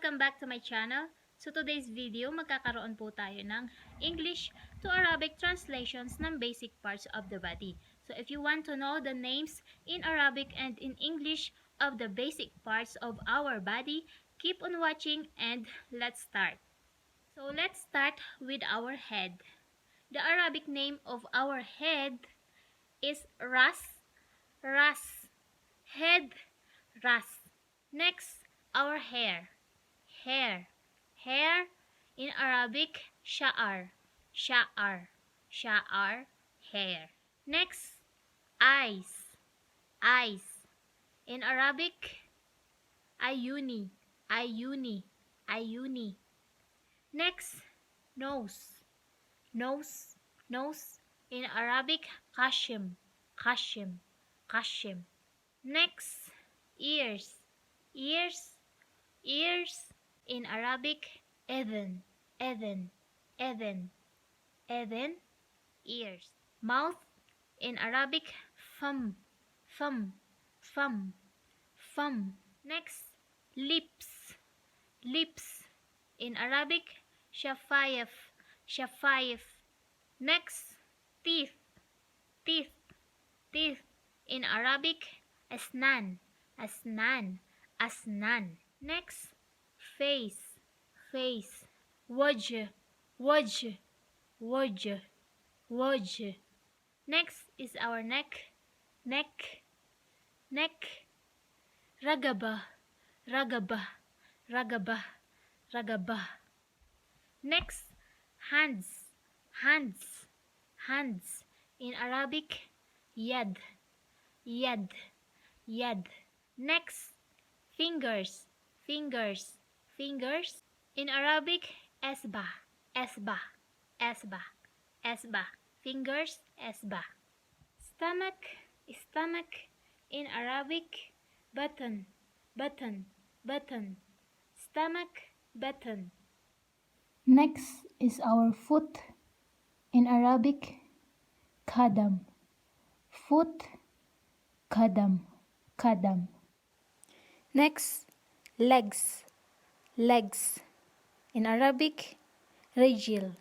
Welcome back to my channel. So today's video, magkakaroon po tayo ng English to Arabic translations ng basic parts of the body. So if you want to know the names in Arabic and in English of the basic parts of our body, keep on watching and let's start. So let's start with our head. The Arabic name of our head is ras, head, ras. Next, our hair. Hair in Arabic, SHA-AR, hair. Next, eyes in Arabic, AYUNI. Next, nose in Arabic, KASHIM. Next, ears in Arabic, EDHEN, ears. Mouth in Arabic, fam. Next, lips in Arabic, shafayef. Next, teeth in Arabic, ASNAN. Next, face, WAJHH. Next is our neck, RAGABAH. Next, hands in Arabic, yad. Next, fingers in Arabic, ESBA. Fingers, ESBA. Stomach in Arabic, BATN. Stomach, BATN. Next is our foot. In Arabic, qadam. Foot, qadam. Next, legs. In Arabic, rijil.